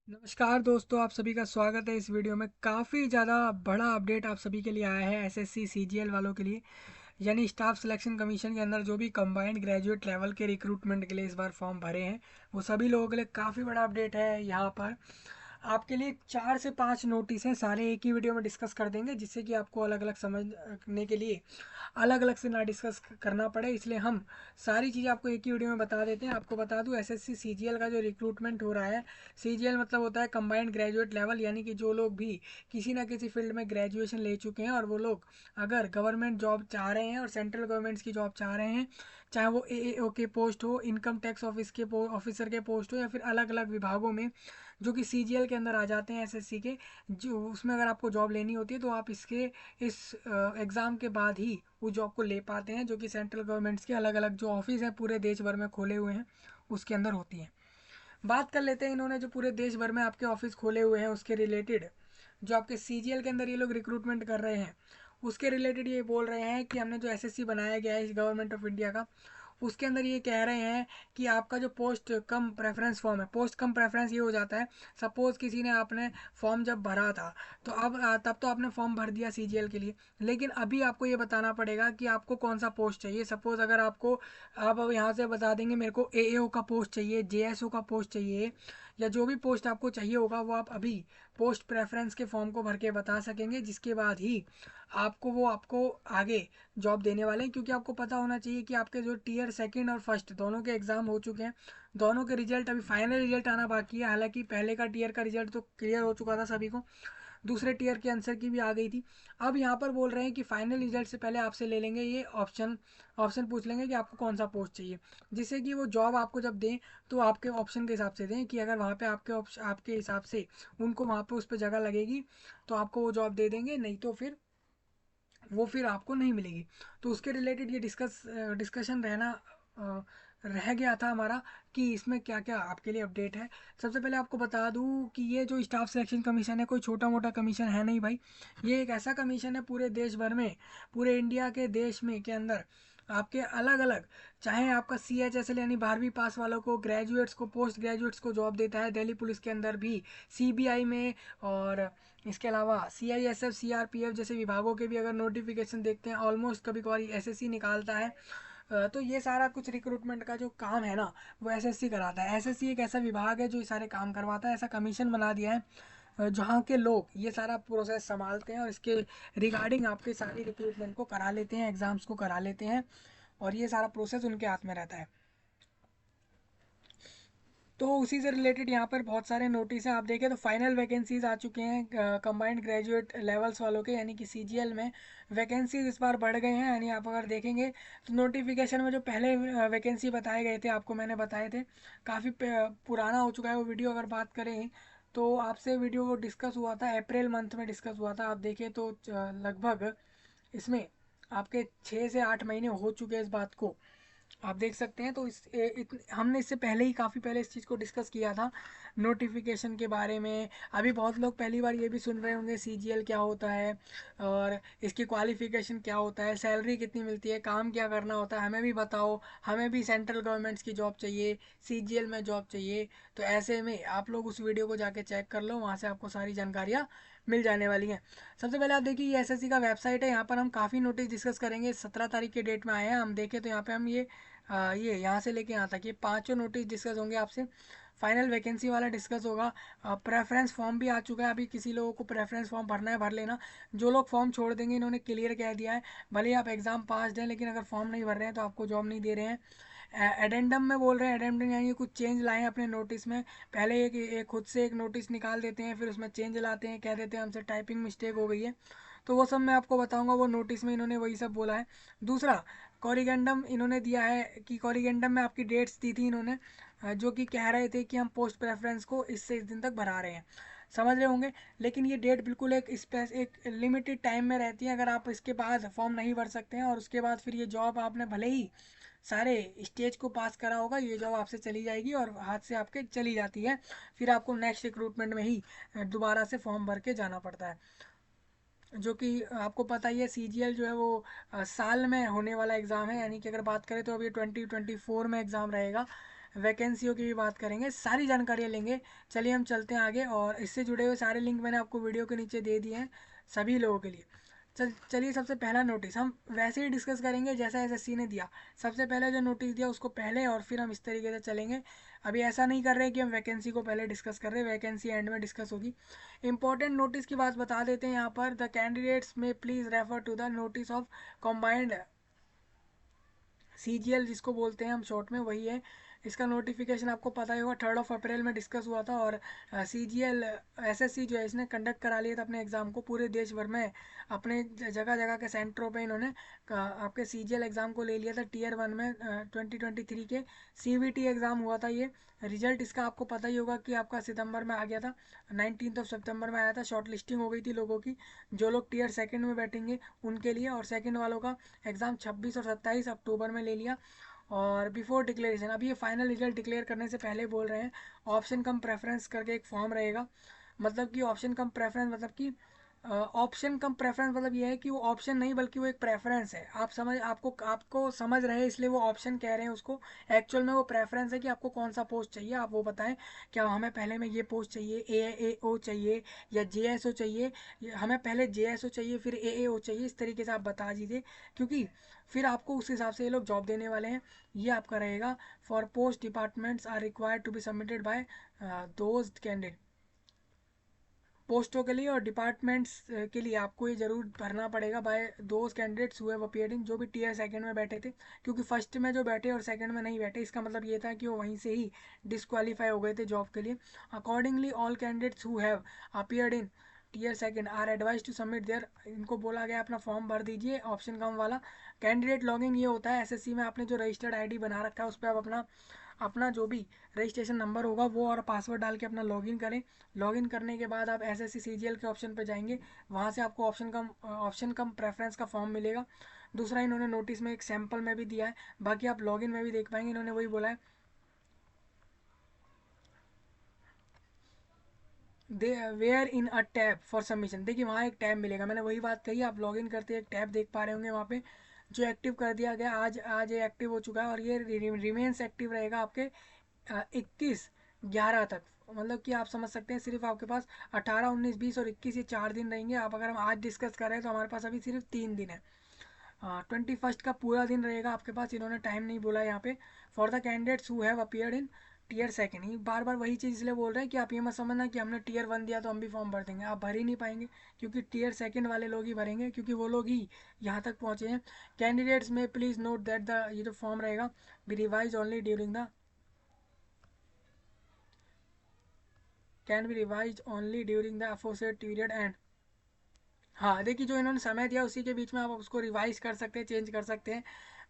नमस्कार दोस्तों, आप सभी का स्वागत है इस वीडियो में। काफ़ी ज़्यादा बड़ा अपडेट आप सभी के लिए आया है एसएससी सीजीएल वालों के लिए। यानी स्टाफ सिलेक्शन कमीशन के अंदर जो भी कंबाइंड ग्रेजुएट लेवल के रिक्रूटमेंट के लिए इस बार फॉर्म भरे हैं, वो सभी लोगों के लिए काफ़ी बड़ा अपडेट है। यहाँ पर आपके लिए 4 से 5 नोटिस हैं, सारे एक ही वीडियो में डिस्कस कर देंगे, जिससे कि आपको अलग अलग समझने के लिए अलग अलग से ना डिस्कस करना पड़े। इसलिए हम सारी चीज़ें आपको एक ही वीडियो में बता देते हैं। आपको बता दूं, एसएससी सीजीएल का जो रिक्रूटमेंट हो रहा है, सीजीएल मतलब होता है कंबाइंड ग्रेजुएट लेवल, यानी कि जो लोग भी किसी ना किसी फील्ड में ग्रेजुएशन ले चुके हैं और वो लोग अगर गवर्नमेंट जॉब चाह रहे हैं और सेंट्रल गवर्नमेंट्स की जॉब चाह रहे हैं, चाहे वो एएओ के पोस्ट हो, इनकम टैक्स ऑफिस के ऑफिसर के पोस्ट हो, या फिर अलग अलग विभागों में जो कि सीजीएल के अंदर आ जाते हैं एसएससी के, जो उसमें अगर आपको जॉब लेनी होती है तो आप इस एग्ज़ाम के बाद ही उस जॉब को ले पाते हैं, जो कि सेंट्रल गवर्नमेंट्स के अलग अलग जो ऑफिस हैं पूरे देश भर में खोले हुए हैं उसके अंदर होती हैं। बात कर लेते हैं इन्होंने जो पूरे देश भर में आपके ऑफिस खोले हुए हैं उसके रिलेटेड। जो आपके सीजीएल के अंदर ये लोग रिक्रूटमेंट कर रहे हैं उसके रिलेटेड ये बोल रहे हैं कि हमने जो एसएससी बनाया गया है इस गवर्नमेंट ऑफ इंडिया का, उसके अंदर ये कह रहे हैं कि आपका जो पोस्ट कम प्रेफरेंस फॉर्म है, पोस्ट कम प्रेफरेंस ये हो जाता है, सपोज किसी ने आपने फॉर्म जब भरा था तो अब तब तो आपने फॉर्म भर दिया सीजीएल के लिए, लेकिन अभी आपको ये बताना पड़ेगा कि आपको कौन सा पोस्ट चाहिए। सपोज अगर आपको, आप अब यहाँ से बता देंगे मेरे को एएओ का पोस्ट चाहिए, जेएसओ का पोस्ट चाहिए, या जो भी पोस्ट आपको चाहिए होगा वो आप अभी पोस्ट प्रेफरेंस के फॉर्म को भर के बता सकेंगे, जिसके बाद ही आपको आगे जॉब देने वाले हैं। क्योंकि आपको पता होना चाहिए कि आपके जो टीयर सेकंड और फर्स्ट दोनों के एग्ज़ाम हो चुके हैं, दोनों के रिजल्ट अभी फाइनल रिजल्ट आना बाकी है। हालांकि पहले का टीयर का रिजल्ट तो क्लियर हो चुका था सभी को, दूसरे टीयर के आंसर की भी आ गई थी। अब यहाँ पर बोल रहे हैं कि फाइनल रिजल्ट से पहले आपसे ले लेंगे ये ऑप्शन, ऑप्शन पूछ लेंगे कि आपको कौन सा पोस्ट चाहिए, जिससे कि वो जॉब आपको जब दें तो आपके ऑप्शन के हिसाब से दें, कि अगर वहाँ पे आपके हिसाब से उनको वहाँ पे उस पर जगह लगेगी तो आपको वो जॉब दे देंगे, नहीं तो फिर आपको नहीं मिलेगी। तो उसके रिलेटेड ये डिस्कशन रह गया था हमारा, कि इसमें क्या क्या आपके लिए अपडेट है। सबसे पहले आपको बता दूं कि ये जो स्टाफ सिलेक्शन कमीशन है कोई छोटा मोटा कमीशन है नहीं भाई। ये एक ऐसा कमीशन है पूरे देश भर में, पूरे इंडिया के देश में के अंदर आपके अलग अलग, चाहे आपका CHSL यानी 12वीं पास वालों को, ग्रेजुएट्स को, पोस्ट ग्रेजुएट्स को जॉब देता है। दिल्ली पुलिस के अंदर भी, सीबीआई में, और इसके अलावा CISF CRPF जैसे विभागों के भी अगर नोटिफिकेशन देखते हैं, ऑलमोस्ट कभी कभार एसएससी निकालता है। तो ये सारा कुछ रिक्रूटमेंट का जो काम है ना, वो एसएससी कराता है। एसएससी एक ऐसा विभाग है जो ये सारे काम करवाता है, ऐसा कमीशन बना दिया है जहाँ के लोग ये सारा प्रोसेस संभालते हैं और इसके रिगार्डिंग आपके सारी रिक्रूटमेंट को करा लेते हैं, एग्ज़ाम्स को करा लेते हैं, और ये सारा प्रोसेस उनके हाथ में रहता है। तो उसी से रिलेटेड यहाँ पर बहुत सारे नोटिस हैं। आप देखें तो फाइनल वैकेंसीज आ चुके हैं कंबाइंड ग्रेजुएट लेवल्स वालों के, यानी कि सीजीएल में वैकेंसीज इस बार बढ़ गए हैं। यानी आप अगर देखेंगे तो नोटिफिकेशन में जो पहले वैकेंसी बताए गए थे, आपको मैंने बताए थे, काफ़ी पुराना हो चुका है वो वीडियो। अगर बात करें तो आपसे वीडियो डिस्कस हुआ था अप्रैल मंथ में, डिस्कस हुआ था। आप देखें तो लगभग इसमें आपके 6 से 8 महीने हो चुके हैं इस बात को, आप देख सकते हैं। तो हमने इससे पहले ही, काफ़ी पहले इस चीज़ को डिस्कस किया था नोटिफिकेशन के बारे में। अभी बहुत लोग पहली बार ये भी सुन रहे होंगे सीजीएल क्या होता है, और इसकी क्वालिफिकेशन क्या होता है, सैलरी कितनी मिलती है, काम क्या करना होता है, हमें भी बताओ, हमें भी सेंट्रल गवर्नमेंट्स की जॉब चाहिए, सीजीएल में जॉब चाहिए। तो ऐसे में आप लोग उस वीडियो को जाके चेक कर लो, वहाँ से आपको सारी जानकारियाँ मिल जाने वाली हैं। सबसे पहले आप देखिए, ये एसएससी का वेबसाइट है। यहाँ पर हम काफ़ी नोटिस डिस्कस करेंगे। 17 तारीख के डेट में आए हैं, हम देखें तो यहाँ पे हम ये यहाँ से लेके यहाँ तक ये पांचों नोटिस डिस्कस होंगे आपसे। फाइनल वैकेंसी वाला डिस्कस होगा। प्रेफरेंस फॉर्म भी आ चुका है, अभी किसी लोगों को प्रेफरेंस फॉर्म भरना है भर लेना। जो लोग फॉर्म छोड़ देंगे, इन्होंने क्लियर कह दिया है, भले ही आप एग्ज़ाम पास दें लेकिन अगर फॉर्म नहीं भर रहे हैं तो आपको जॉब नहीं दे रहे हैं। एडेंडम में बोल रहे हैं, एडेंडम यानी कुछ चेंज लाए हैं अपने नोटिस में। पहले एक खुद से एक नोटिस निकाल देते हैं, फिर उसमें चेंज लाते हैं, कह देते हैं हमसे टाइपिंग मिस्टेक हो गई है। तो वो सब मैं आपको बताऊंगा, वो नोटिस में इन्होंने वही सब बोला है। दूसरा, कॉरिगेंडम इन्होंने दिया है कि कॉरिगेंडम में आपकी डेट्स दी थी इन्होंने, जो कि कह रहे थे कि हम पोस्ट प्रेफरेंस को इससे इस दिन तक भरा रहे हैं, समझ रहे होंगे। लेकिन ये डेट बिल्कुल एक लिमिटेड टाइम में रहती है। अगर आप इसके बाद फॉर्म नहीं भर सकते हैं और उसके बाद फिर ये जॉब आपने भले ही सारे स्टेज को पास करा होगा, ये जॉब आपसे चली जाएगी और हाथ से आपके चली जाती है। फिर आपको नेक्स्ट रिक्रूटमेंट में ही दोबारा से फॉर्म भर के जाना पड़ता है। जो कि आपको पता ही है, सीजीएल जो है वो साल में होने वाला एग्ज़ाम है। यानी कि अगर बात करें तो अभी 2024 में एग्ज़ाम रहेगा, वैकेंसियों की भी बात करेंगे, सारी जानकारियाँ लेंगे। चलिए हम चलते हैं आगे, और इससे जुड़े हुए सारे लिंक मैंने आपको वीडियो के नीचे दे दिए हैं सभी लोगों के लिए। चलिए सबसे पहला नोटिस हम वैसे ही डिस्कस करेंगे जैसा एसएससी ने दिया। सबसे पहले जो नोटिस दिया उसको पहले, और फिर हम इस तरीके से चलेंगे। अभी ऐसा नहीं कर रहे कि हम वैकेंसी को पहले डिस्कस कर रहे हैं, वैकेंसी एंड में डिस्कस होगी। इंपॉर्टेंट नोटिस की बात बता देते हैं यहाँ पर। द कैंडिडेट्स में please refer to the notice of combined CGL, जिसको बोलते हैं हम शॉर्ट में, वही है। इसका नोटिफिकेशन आपको पता ही होगा, 3 अप्रैल में डिस्कस हुआ था। और सीजीएल एसएससी जो है इसने कंडक्ट करा लिया था अपने एग्ज़ाम को पूरे देश भर में। अपने जगह जगह के सेंटरों पे इन्होंने आपके सीजीएल एग्ज़ाम को ले लिया था। टीयर 1 में 2023 के सीवीटी एग्ज़ाम हुआ था ये। रिजल्ट इसका आपको पता ही होगा कि आपका सितंबर में आ गया था, 19 सितंबर में आया था। शॉर्ट लिस्टिंग हो गई थी लोगों की, जो लोग टीयर 2 में बैठेंगे उनके लिए, और सेकंड वालों का एग्ज़ाम 26 और 27 अक्टूबर में ले लिया। और बिफोर डिक्लेरेशन, अभी ये फाइनल रिजल्ट डिक्लेयर करने से पहले बोल रहे हैं, ऑप्शन कम प्रेफरेंस करके एक फॉर्म रहेगा। मतलब कि ऑप्शन कम प्रेफरेंस मतलब कि ऑप्शन कम प्रेफरेंस मतलब ये है कि वो ऑप्शन नहीं बल्कि वो एक प्रेफरेंस है। आप समझ, आपको समझ रहे हैं इसलिए वो ऑप्शन कह रहे हैं उसको। एक्चुअल में वो प्रेफरेंस है कि आपको कौन सा पोस्ट चाहिए, आप वो बताएं। क्या हमें पहले में ये पोस्ट चाहिए, AAO चाहिए या JSO चाहिए, हमें पहले JSO चाहिए फिर AAO चाहिए, इस तरीके से आप बता दीजिए। क्योंकि फिर आपको उस हिसाब से ये लोग जॉब देने वाले हैं। ये आपका रहेगा। For post departments are required to be submitted by those candidate. पोस्टों के लिए और डिपार्टमेंट्स के लिए आपको ये जरूर भरना पड़ेगा by those candidates who have appeared in, जो भी टीयर 2 में बैठे थे। क्योंकि फर्स्ट में जो बैठे और सेकंड में नहीं बैठे, इसका मतलब ये था कि वो वहीं से ही डिस्क्वालीफाई हो गए थे जॉब के लिए। Accordingly all candidates who have appeared in tier 2 are advised to submit their, इनको बोला गया अपना फॉर्म भर दीजिए ऑप्शन कम वाला। कैंडिडेट लॉगिन ये होता है एसएससी में, आपने जो रजिस्टर्ड आईडी बना रखा है उस पर आप अपना अपना जो भी रजिस्ट्रेशन नंबर होगा वो और पासवर्ड डाल के अपना लॉगिन करें। लॉगिन करने के बाद आप एसएससी सीजीएल के ऑप्शन पे जाएंगे, वहाँ से आपको ऑप्शन कम प्रेफरेंस का फॉर्म मिलेगा। दूसरा इन्होंने नोटिस में एक सैम्पल में भी दिया है, बाकी आप लॉगिन में भी देख पाएंगे। इन्होंने वही बोला है, they were in a tab for submission. देखिए वहाँ एक टैब मिलेगा, मैंने वही बात कही। आप लॉगिन करते एक टैब देख पा रहे होंगे वहाँ पे, जो एक्टिव कर दिया गया। आज आज ये एक्टिव हो चुका है, और ये रिमेन्स एक्टिव रहेगा आपके 21/11 तक। मतलब कि आप समझ सकते हैं सिर्फ आपके पास 18, 19, 20 और 21 ये 4 दिन रहेंगे। आप अगर हम आज डिस्कस कर रहे हैं तो हमारे पास अभी सिर्फ 3 दिन है। 21 का पूरा दिन रहेगा आपके पास, इन्होंने टाइम नहीं बोला यहाँ पे। For the candidates who have appeared in tier 2, ये बार बार वही चीज़ इसलिए बोल रहे हैं कि आप ये मत समझना कि हमने टीयर 1 दिया तो हम भी फॉर्म भर देंगे, आप भर ही नहीं पाएंगे। क्योंकि टीयर 2 वाले लोग ही भरेंगे, क्योंकि वो लोग ही यहाँ तक पहुँचे हैं। कैंडिडेट्स में प्लीज़ नोट दैट द ये जो फॉर्म रहेगा be revise only during the can be revise only during the aforesaid period end. हाँ देखिए, जो इन्होंने समय दिया उसी के बीच में आप उसको रिवाइज कर सकते हैं, चेंज कर सकते हैं।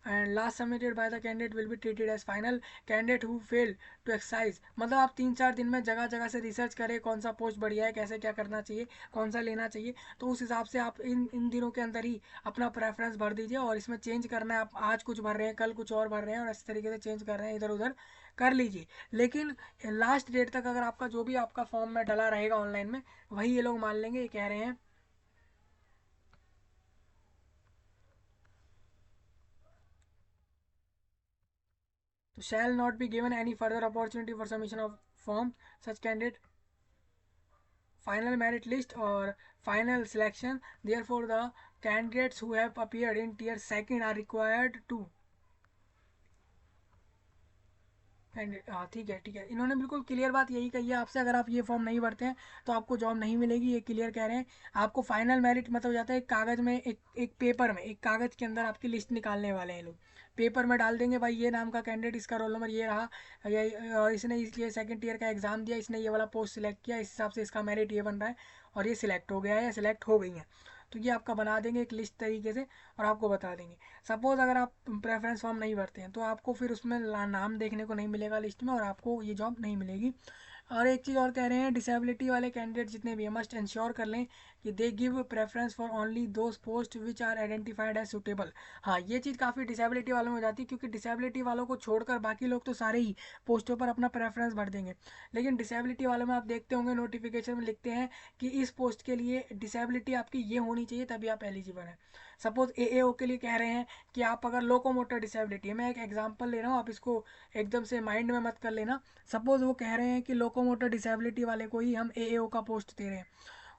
And last submitted by the candidate will be treated as final. Candidate who fail to exercise, मतलब आप 3-4 दिन में जगह जगह से रिसर्च करें कौन सा पोस्ट बढ़िया है, कैसे क्या करना चाहिए, कौन सा लेना चाहिए। तो उस हिसाब से आप इन इन दिनों के अंदर ही अपना प्रेफरेंस भर दीजिए। और इसमें चेंज करना है, आप आज कुछ भर रहे हैं कल कुछ और भर रहे हैं और इस तरीके से चेंज कर रहे हैं, इधर उधर कर लीजिए। लेकिन लास्ट डेट तक अगर आपका जो भी आपका फॉर्म में डला रहेगा ऑनलाइन में, वही ये लोग मान लेंगे, ये कह रहे हैं। तो shall not be given any further opportunity for submission of form such candidate final merit list or final selection. Therefore the candidates who have appeared in tier 2 are required to हाँ ठीक है ठीक है, इन्होंने बिल्कुल क्लियर बात यही कही है आपसे। अगर आप ये फॉर्म नहीं भरते हैं तो आपको जॉब नहीं मिलेगी, ये क्लियर कह रहे हैं। आपको फाइनल मेरिट मतलब हो जाता है एक कागज़ में, एक पेपर में, एक कागज़ के अंदर आपकी लिस्ट निकालने वाले हैं लोग। पेपर में डाल देंगे भाई ये नाम का कैंडिडेट, इसका रोल नंबर ये रहा, और इसने इसलिए सेकंड ईयर का एग्ज़ाम दिया, इसने ये वाला पोस्ट सिलेक्ट किया, इस हिसाब से इसका मेरिट ये बन रहा है, और ये सिलेक्ट हो गया है या सिलेक्ट हो गई है। तो ये आपका बना देंगे एक लिस्ट तरीके से, और आपको बता देंगे। सपोज़ अगर आप प्रेफरेंस फॉर्म नहीं भरते हैं तो आपको फिर उसमें नाम देखने को नहीं मिलेगा लिस्ट में, और आपको ये जॉब नहीं मिलेगी। और एक चीज़ और कह रहे हैं, डिसेबिलिटी वाले कैंडिडेट जितने भी हैं मस्ट इंश्योर कर लें कि they give preference for only those post which are identified as suitable. हाँ, ये चीज़ काफ़ी डिसेबिलिटी वालों में हो जाती है, क्योंकि डिसेबिलिटी वालों को छोड़कर बाकी लोग तो सारे ही पोस्टों पर अपना प्रेफरेंस भर देंगे। लेकिन डिसेबिलिटी वालों में आप देखते होंगे नोटिफिकेशन में लिखते हैं कि इस पोस्ट के लिए डिसेबिलिटी आपकी ये होनी चाहिए तभी आप एलिजिबल हैं। सपोज एएओ के लिए कह रहे हैं कि आप अगर लोकोमोटर डिसेबिलिटी है, मैं एक एग्जांपल ले रहा हूँ, आप इसको एकदम से माइंड में मत कर लेना। सपोज वो कह रहे हैं कि लोकोमोटर डिसेबिलिटी वाले को ही हम एएओ का पोस्ट दे रहे हैं,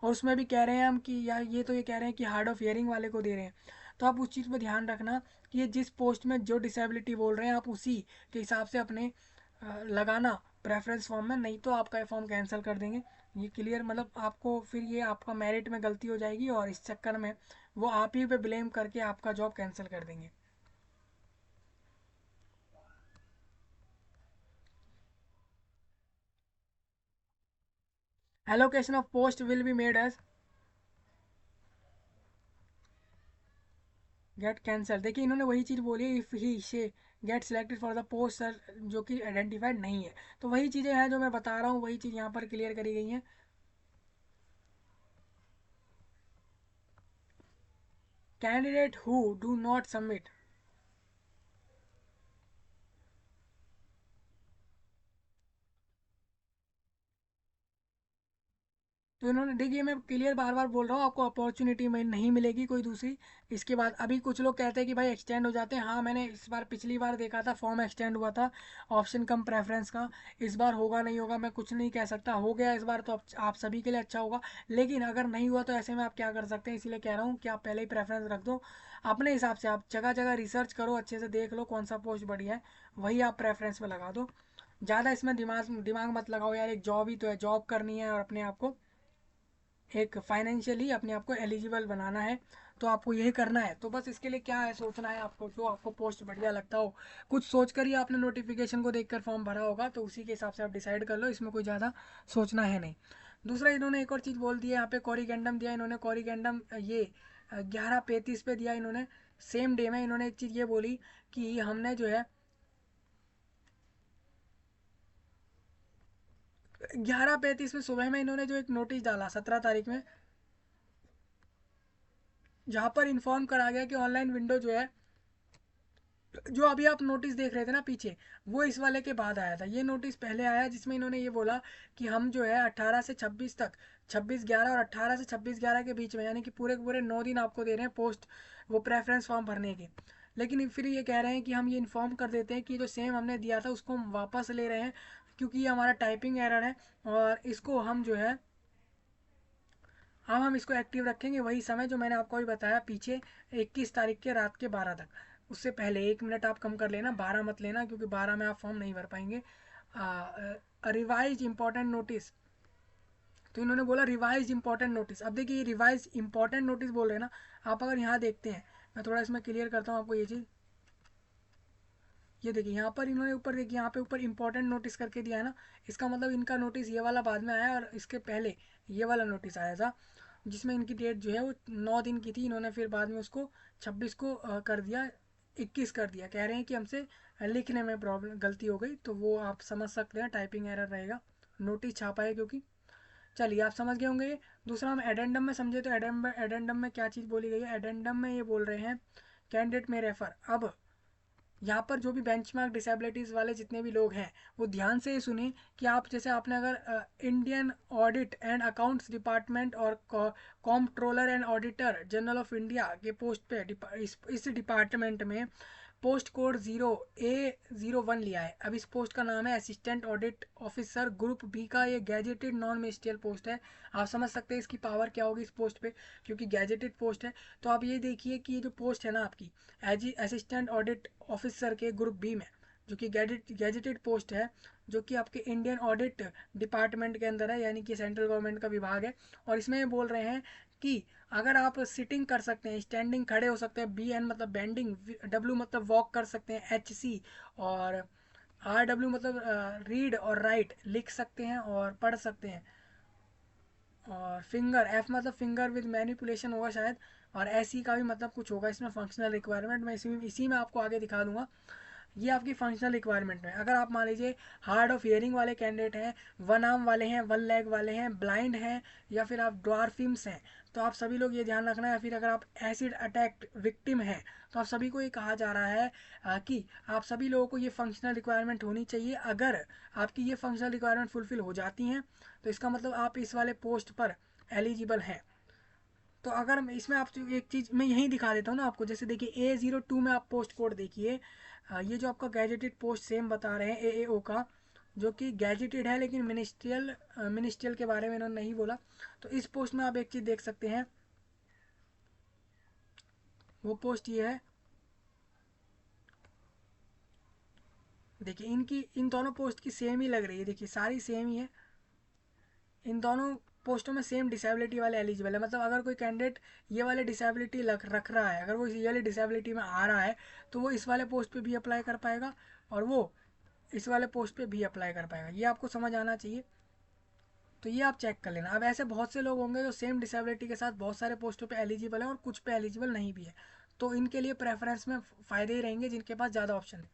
और उसमें भी कह रहे हैं हम कि यार ये तो ये कह रहे हैं कि हार्ड ऑफ हियरिंग वाले को दे रहे हैं। तो आप उस चीज़ पर ध्यान रखना कि ये जिस पोस्ट में जो डिसेबिलिटी बोल रहे हैं आप उसी के हिसाब से अपने लगाना प्रेफरेंस फॉर्म में, नहीं तो आपका ये फॉर्म कैंसिल कर देंगे। ये क्लियर, मतलब आपको फिर ये आपका मेरिट में गलती हो जाएगी और इस चक्कर में वो आप ही पे ब्लेम करके आपका जॉब कैंसिल कर देंगे। Allocation of post will be made as get cancel. देखिए इन्होंने वही चीज़ बोली है, if he she get selected for the post sir, जो कि आइडेंटिफाइड नहीं है। तो वही चीज़ें हैं जो मैं बता रहा हूँ, वही चीज़ यहाँ पर क्लियर करी गई हैं। Candidate who do not submit, तो इन्होंने, देखिए मैं क्लियर बार बार बोल रहा हूँ, आपको अपॉर्चुनिटी में नहीं मिलेगी कोई दूसरी। इसके बाद अभी कुछ लोग कहते हैं कि भाई एक्सटेंड हो जाते हैं, हाँ मैंने इस बार पिछली बार देखा था फॉर्म एक्सटेंड हुआ था ऑप्शन कम प्रेफरेंस का। इस बार होगा नहीं होगा मैं कुछ नहीं कह सकता, हो गया इस बार तो आप सभी के लिए अच्छा होगा। लेकिन अगर नहीं हुआ तो ऐसे में आप क्या कर सकते हैं, इसीलिए कह रहा हूँ कि आप पहले ही प्रेफरेंस रख दो अपने हिसाब से। आप जगह जगह रिसर्च करो, अच्छे से देख लो कौन सा पोस्ट बढ़िया है, वही आप प्रेफरेंस में लगा दो। ज़्यादा इसमें दिमाग दिमाग मत लगाओ यार, एक जॉब ही तो है, जॉब करनी है और अपने आप को एक फाइनेंशियली अपने आप को एलिजिबल बनाना है। तो आपको यही करना है, तो बस इसके लिए क्या है, सोचना है आपको, जो आपको पोस्ट बढ़िया लगता हो कुछ सोच कर ही आपने नोटिफिकेशन को देखकर फॉर्म भरा होगा, तो उसी के हिसाब से आप डिसाइड कर लो, इसमें कोई ज़्यादा सोचना है नहीं। दूसरा इन्होंने एक और चीज़ बोल दी है यहाँ पे, कॉरिगेंडम दिया इन्होंने, कॉरिगेंडम ये 11:35 पे दिया इन्होंने, सेम डे में इन्होंने एक चीज़ ये बोली कि हमने जो है 11:35 में सुबह में इन्होंने जो एक नोटिस डाला 17 तारीख में, जहाँ पर इन्फॉर्म करा गया कि ऑनलाइन विंडो जो है, जो अभी आप नोटिस देख रहे थे ना पीछे, वो इस वाले के बाद आया था। ये नोटिस पहले आया जिसमें इन्होंने ये बोला कि हम जो है 18 से 26 तक, 26/11 और 18 से 26/11 के बीच में, यानी कि पूरे के पूरे 9 दिन आपको दे रहे हैं पोस्ट वो प्रेफरेंस फॉर्म भरने के। लेकिन फिर ये कह रहे हैं कि हम ये इन्फॉर्म कर देते हैं कि जो सेम हमने दिया था उसको हम वापस ले रहे हैं, क्योंकि ये हमारा टाइपिंग एरर है, और इसको हम जो है हम इसको एक्टिव रखेंगे वही समय जो मैंने आपको अभी बताया पीछे, 21 तारीख के रात के 12 तक। उससे पहले 1 मिनट आप कम कर लेना, 12 मत लेना, क्योंकि 12 में आप फॉर्म नहीं भर पाएंगे। रिवाइज इंपॉर्टेंट नोटिस, तो इन्होंने बोला रिवाइज इंपॉर्टेंट नोटिस। अब देखिए ये रिवाइज इंपॉर्टेंट नोटिस बोल रहे हैं ना, आप अगर यहाँ देखते हैं, मैं थोड़ा इसमें क्लियर करता हूँ आपको ये चीज़। ये देखिए यहाँ पर इन्होंने ऊपर, देखिए यहाँ पे ऊपर इंपॉर्टेंट नोटिस करके दिया है ना, इसका मतलब इनका नोटिस ये वाला बाद में आया और इसके पहले ये वाला नोटिस आया था, जिसमें इनकी डेट जो है वो 9 दिन की थी। इन्होंने फिर बाद में उसको 26 को कर दिया, 21 कर दिया। कह रहे हैं कि हमसे लिखने में प्रॉब्लम गलती हो गई, तो वो आप समझ सकते हैं टाइपिंग एरर रहेगा, नोटिस छापा है क्योंकि। चलिए आप समझ गए होंगे ये। दूसरा हम एडेंडम में समझे, तो एडेंडम में क्या चीज़ बोली गई है, एडेंडम में ये बोल रहे हैं कैंडिडेट में रेफर। अब यहाँ पर जो भी बेंचमार्क डिसेबिलिटीज़ वाले जितने भी लोग हैं वो ध्यान से सुने कि आप जैसे आपने अगर Indian audit and accounts department और comptroller and auditor general of India के पोस्ट पे इस डिपार्टमेंट में पोस्ट कोड 0A01 लिया है। अब इस पोस्ट का नाम है assistant audit officer group B का, ये गैजेटेड नॉन मिनिस्ट्रियल पोस्ट है। आप समझ सकते हैं इसकी पावर क्या होगी इस पोस्ट पे, क्योंकि गैजेटेड पोस्ट है। तो आप ये देखिए कि ये जो पोस्ट है ना आपकी एज असिस्टेंट ऑडिट ऑफिसर के ग्रुप बी में, जो कि गैजेटेड पोस्ट है, जो कि आपके इंडियन ऑडिट डिपार्टमेंट के अंदर है, यानी कि सेंट्रल गवर्नमेंट का विभाग है। और इसमें ये बोल रहे हैं कि अगर आप सिटिंग कर सकते हैं, स्टैंडिंग खड़े हो सकते हैं, BN मतलब बेंडिंग, W मतलब वॉक कर सकते हैं, HC और RW मतलब रीड और राइट लिख सकते हैं और पढ़ सकते हैं, और फिंगर, F मतलब फिंगर विद मैनिपुलेशन होगा शायद, और SE का भी मतलब कुछ होगा इसमें, फंक्शनल रिक्वायरमेंट मैं इसी में आपको आगे दिखा दूंगा। ये आपकी फंक्शनल रिक्वायरमेंट में। अगर आप मान लीजिए हार्ड ऑफ हियरिंग वाले कैंडिडेट हैं, वन आर्म वाले हैं, वन लेग वाले हैं, ब्लाइंड हैं, या फिर आप ड्वार्फिम्स हैं, तो आप सभी लोग ये ध्यान रखना है। या फिर अगर आप एसिड अटैक विक्टिम हैं, तो आप सभी को ये कहा जा रहा है कि आप सभी लोगों को ये फंक्शनल रिक्वायरमेंट होनी चाहिए। अगर आपकी ये फंक्शनल रिक्वायरमेंट फुलफिल हो जाती हैं, तो इसका मतलब आप इस वाले पोस्ट पर एलिजिबल हैं। तो अगर इसमें आप एक चीज़ मैं यहीं दिखा देता हूँ ना आपको, जैसे देखिए A02 में आप पोस्ट कोड देखिए, ये जो आपका गैजेटेड पोस्ट सेम बता रहे हैं AAO का, जो कि गैजेटेड है लेकिन मिनिस्ट्रियल के बारे में इन्होंने नहीं बोला। तो इस पोस्ट में आप एक चीज़ देख सकते हैं, वो पोस्ट ये है। देखिए इनकी इन दोनों पोस्ट की सेम ही लग रही है, देखिए सारी सेम ही है। इन दोनों पोस्टों में सेम डिसेबिलिटी वाले एलिजिबल है। मतलब अगर कोई कैंडिडेट ये वाले डिसेबिलिटी रख रहा है, अगर वो ये वाली डिसेबिलिटी में आ रहा है, तो वो इस वाले पोस्ट पे भी अप्लाई कर पाएगा, और वो इस वाले पोस्ट पे भी अप्लाई कर पाएगा। ये आपको समझ आना चाहिए। तो ये आप चेक कर लेना। अब ऐसे बहुत से लोग होंगे जो सेम डिसेबिलिटी के साथ बहुत सारे पोस्टों पे एलिजिबल हैं और कुछ पे एलिजिबल नहीं भी है, तो इनके लिए प्रेफरेंस में फ़ायदे ही रहेंगे जिनके पास ज़्यादा ऑप्शन है।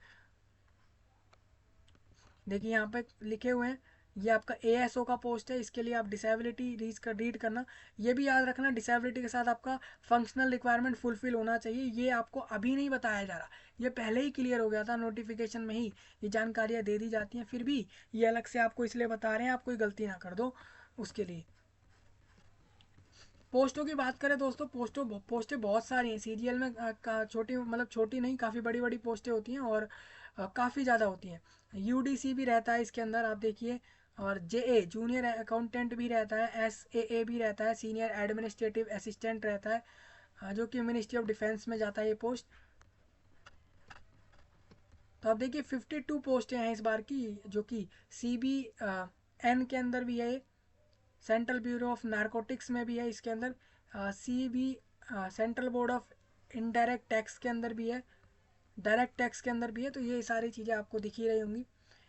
देखिए यहाँ पे लिखे हुए हैं, ये आपका ASO का पोस्ट है, इसके लिए आप डिसेबिलिटी रीड करना। ये भी याद रखना, डिसेबिलिटी के साथ आपका फंक्शनल रिक्वायरमेंट फुलफिल होना चाहिए। ये आपको अभी नहीं बताया जा रहा, ये पहले ही क्लियर हो गया था, नोटिफिकेशन में ही ये जानकारियाँ दे दी जाती हैं। फिर भी ये अलग से आपको इसलिए बता रहे हैं, आप कोई गलती ना कर दो उसके लिए। पोस्टों की बात करें दोस्तों, पोस्टें बहुत सारी हैं CGL में। छोटी मतलब छोटी नहीं, काफ़ी बड़ी बड़ी पोस्टें होती हैं, और काफ़ी ज़्यादा होती हैं। UDC भी रहता है इसके अंदर, आप देखिए। और JA जूनियर अकाउंटेंट भी रहता है, SAA भी रहता है, सीनियर एडमिनिस्ट्रेटिव असिस्टेंट रहता है, जो कि मिनिस्ट्री ऑफ डिफेंस में जाता है ये पोस्ट। तो आप देखिए 52 पोस्टें हैं इस बार की, जो कि CBN के अंदर भी है, सेंट्रल ब्यूरो ऑफ नारकोटिक्स में भी है इसके अंदर, CB central board of indirect tax के अंदर भी है, डायरेक्ट टैक्स के अंदर भी है। तो ये सारी चीज़ें आपको दिख ही रही होंगी।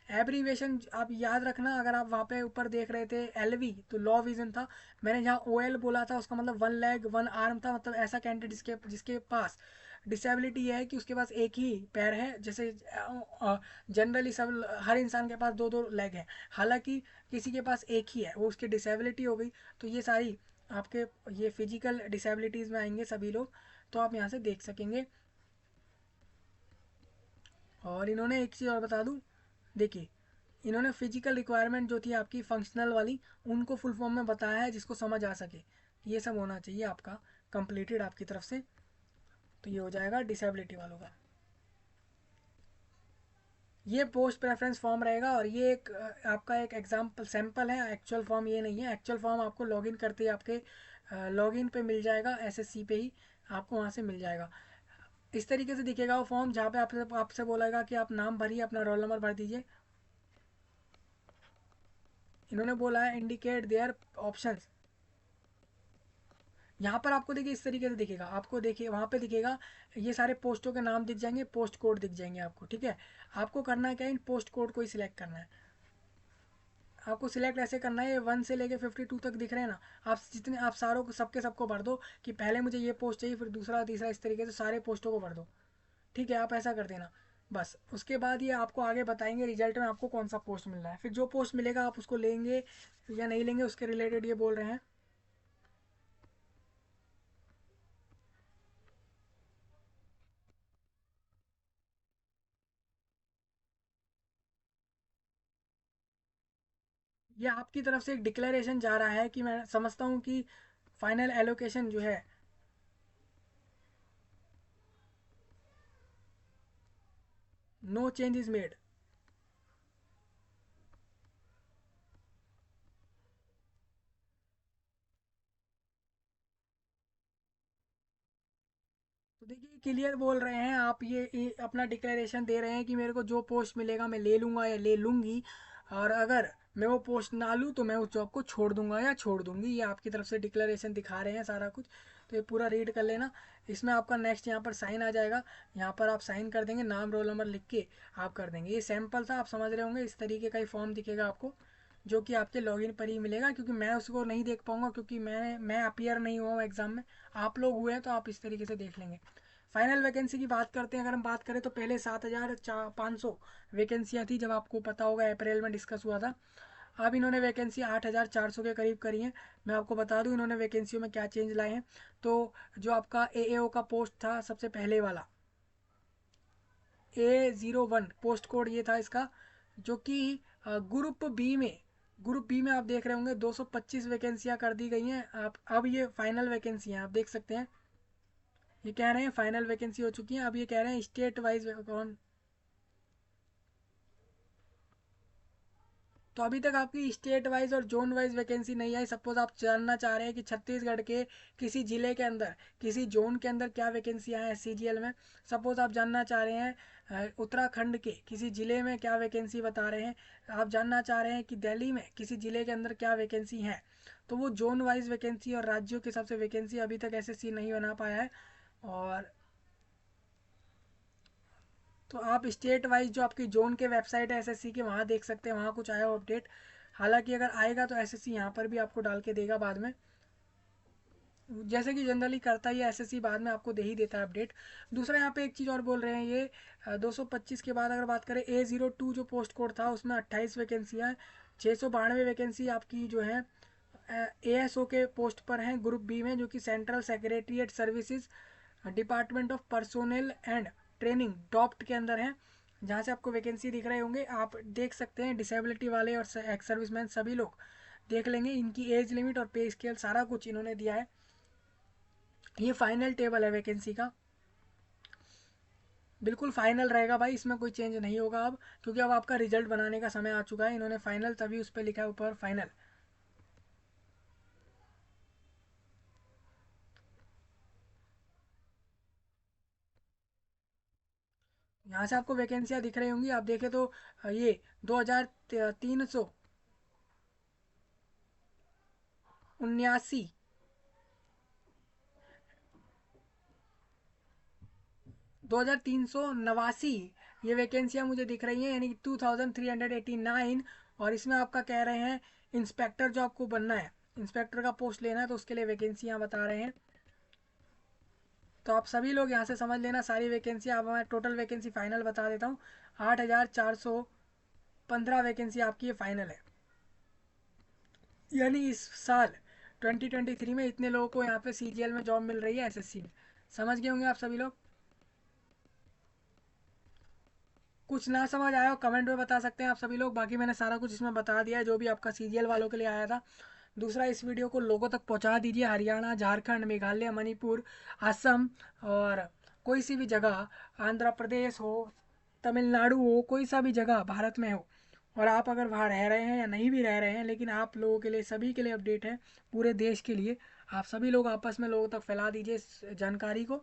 एब्रीवेशन आप याद रखना, अगर आप वहाँ पे ऊपर देख रहे थे LV, तो लॉ विजन था। मैंने जहाँ OL बोला था, उसका मतलब वन लेग वन आर्म था। मतलब ऐसा कैंडिडेट जिसके जिसके पास डिसेबिलिटी ये है कि उसके पास एक ही पैर है। जैसे जनरली सब हर इंसान के पास दो दो लेग है, हालांकि किसी के पास एक ही है, वो उसकी डिसेबिलिटी हो गई। तो ये सारी आपके ये फिजिकल डिसेबिलिटीज़ में आएंगे सभी लोग, तो आप यहाँ से देख सकेंगे। और इन्होंने एक चीज़ और बता दूँ, देखिए इन्होंने फिजिकल रिक्वायरमेंट जो थी आपकी फंक्शनल वाली, उनको फुल फॉर्म में बताया है जिसको समझ आ सके। ये सब होना चाहिए आपका कंप्लीटेड आपकी तरफ से। तो ये हो जाएगा डिसेबिलिटी वालों का। ये पोस्ट प्रेफरेंस फॉर्म रहेगा, और ये एक आपका एक एग्जाम्पल सैम्पल है, एक्चुअल फॉर्म ये नहीं है। एक्चुअल फॉर्म आपको लॉगिन करते ही आपके लॉगिन पे मिल जाएगा, SSC पे ही आपको वहाँ से मिल जाएगा। इस तरीके से दिखेगा वो फॉर्म, जहाँ पे आपसे बोलेगा कि आप नाम भरिए, अपना रोल नंबर भर दीजिए। इन्होंने बोला है इंडिकेट देयर ऑप्शंस। यहाँ पर आपको देखिए इस तरीके से दिखेगा, आपको देखिए वहाँ पे दिखेगा, ये सारे पोस्टों के नाम दिख जाएंगे, पोस्ट कोड दिख जाएंगे आपको। ठीक है, आपको करना क्या है, इन पोस्ट कोड को ही सिलेक्ट करना है। आपको सिलेक्ट ऐसे करना है, 1 से लेके 52 तक दिख रहे हैं ना, आप जितने आप सारों को सबके सबको भर दो, कि पहले मुझे ये पोस्ट चाहिए, फिर दूसरा तीसरा, इस तरीके से सारे पोस्टों को भर दो। ठीक है, आप ऐसा कर देना बस। उसके बाद ये आपको आगे बताएंगे रिजल्ट में आपको कौन सा पोस्ट मिल रहा है। फिर जो पोस्ट मिलेगा आप उसको लेंगे या नहीं लेंगे, उसके रिलेटेड ये बोल रहे हैं। ये आपकी तरफ से एक डिक्लेरेशन जा रहा है, कि मैं समझता हूँ कि फाइनल एलोकेशन जो है, नो चेंज इज मेड। तो देखिए क्लियर बोल रहे हैं, आप ये अपना डिक्लेरेशन दे रहे हैं कि मेरे को जो पोस्ट मिलेगा मैं ले लूँगा या ले लूँगी, और अगर मैं वो पोस्ट ना लूँ तो मैं उस जॉब को छोड़ दूंगा या छोड़ दूंगी। ये आपकी तरफ से डिक्लेरेशन दिखा रहे हैं सारा कुछ। तो ये पूरा रीड कर लेना। इसमें आपका नेक्स्ट यहाँ पर साइन आ जाएगा, यहाँ पर आप साइन कर देंगे, नाम रोल नंबर लिख के आप कर देंगे। ये सैम्पल था, आप समझ रहे होंगे। इस तरीके का ही फॉर्म दिखेगा आपको, जो कि आपके लॉगिन पर ही मिलेगा, क्योंकि मैं उसको नहीं देख पाऊंगा, क्योंकि मैं अपीयर नहीं हुआ हूँ एग्ज़ाम में। आप लोग हुए हैं तो आप इस तरीके से देख लेंगे। फाइनल वैकेंसी की बात करते हैं, अगर हम बात करें तो पहले 7,500 वैकेंसियाँ थी, जब आपको पता होगा अप्रैल में डिस्कस हुआ था। अब इन्होंने वैकेंसी 8,400 के करीब करी है। मैं आपको बता दूं इन्होंने वैकेंसियों में क्या चेंज लाए हैं। तो जो आपका AAO का पोस्ट था सबसे पहले वाला, A01 पोस्ट कोड ये था इसका, जो कि ग्रुप बी में आप देख रहे होंगे 225 वैकेंसियां कर दी गई हैं। आप अब ये फाइनल वैकेंसी हैं, आप देख सकते हैं। ये कह रहे हैं फाइनल वैकेंसी हो चुकी है। अब ये कह रहे हैं स्टेट वाइज कौन, तो अभी तक आपकी स्टेट वाइज और जोन वाइज वैकेंसी नहीं आई। सपोज आप जानना चाह रहे हैं कि छत्तीसगढ़ के किसी जिले के अंदर, किसी जोन के अंदर क्या वैकेंसी है CGL में। सपोज आप जानना चाह रहे हैं उत्तराखंड के किसी जिले में क्या वैकेंसी बता रहे हैं, आप जानना चाह रहे हैं कि दिल्ली में किसी जिले के अंदर क्या वैकेंसी है, तो वो जोन वाइज वैकेंसी और राज्यों के हिसाब से वैकेंसी अभी तक SSC नहीं बना पाया है। और तो आप स्टेट वाइज जो आपकी जोन के वेबसाइट है SSC के, वहाँ देख सकते हैं, वहाँ कुछ आया हो अपडेट। हालांकि अगर आएगा तो SSC यहाँ पर भी आपको डाल के देगा बाद में, जैसे कि जनरली करता ही है SSC, बाद में आपको दे ही देता है अपडेट। दूसरा यहाँ पे एक चीज़ और बोल रहे हैं ये 225 के बाद अगर बात करें A02 जो पोस्ट कोड था उसमें 28 वैकेंसियाँ हैं। 692 वैकेंसी आपकी जो है ASO के पोस्ट पर हैं ग्रुप बी में, जो कि central secretariat services department of personnel and training DoPT के अंदर है, जहाँ से आपको वैकेंसी दिख रहे होंगे। आप देख सकते हैं डिसेबिलिटी वाले और एक्स सर्विसमैन सभी लोग देख लेंगे, इनकी एज लिमिट और पे स्केल सारा कुछ इन्होंने दिया है। ये फाइनल टेबल है वैकेंसी का, बिल्कुल फाइनल रहेगा भाई, इसमें कोई चेंज नहीं होगा अब, क्योंकि अब आपका रिजल्ट बनाने का समय आ चुका है। इन्होंने फाइनल तभी उस पर लिखा है ऊपर फाइनल। यहाँ से आपको वैकेंसियाँ दिख रही होंगी, आप देखें तो ये 2,379 2,389 ये वैकेंसियाँ मुझे दिख रही हैं, यानी कि 2,389। और इसमें आपका कह रहे हैं इंस्पेक्टर जो आपको बनना है, इंस्पेक्टर का पोस्ट लेना है, तो उसके लिए वैकेंसियाँ बता रहे हैं। तो आप सभी लोग यहाँ से समझ लेना सारी वैकेंसियाँ। अब मैं टोटल वैकेंसी फाइनल बता देता हूँ, 8,415 वैकेंसी आपकी ये फाइनल है। यानी इस साल 2023 में इतने लोगों को यहाँ पे CGL में जॉब मिल रही है SSC में। समझ गए होंगे आप सभी लोग। कुछ ना समझ आया हो कमेंट में बता सकते हैं आप सभी लोग, बाकी मैंने सारा कुछ इसमें बता दिया है जो भी आपका CGL वालों के लिए आया था। दूसरा, इस वीडियो को लोगों तक पहुंचा दीजिए, हरियाणा, झारखंड, मेघालय, मणिपुर, असम और कोई सी भी जगह, आंध्र प्रदेश हो, तमिलनाडु हो, कोई सा भी जगह भारत में हो, और आप अगर वहाँ रह रहे हैं या नहीं भी रह रहे हैं, लेकिन आप लोगों के लिए, सभी के लिए अपडेट है, पूरे देश के लिए। आप सभी लोग आपस में लोगों तक फैला दीजिए इस जानकारी को,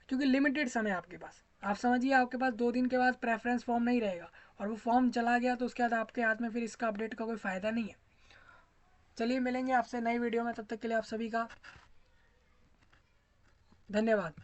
क्योंकि लिमिटेड समय आपके पास। आप समझिए आपके पास 2 दिन के बाद प्रेफरेंस फॉर्म नहीं रहेगा, और वो फॉर्म चला गया तो उसके बाद आपके हाथ में फिर इसका अपडेट का कोई फ़ायदा नहीं है। चलिए मिलेंगे आपसे नई वीडियो में, तब तक के लिए आप सभी का धन्यवाद।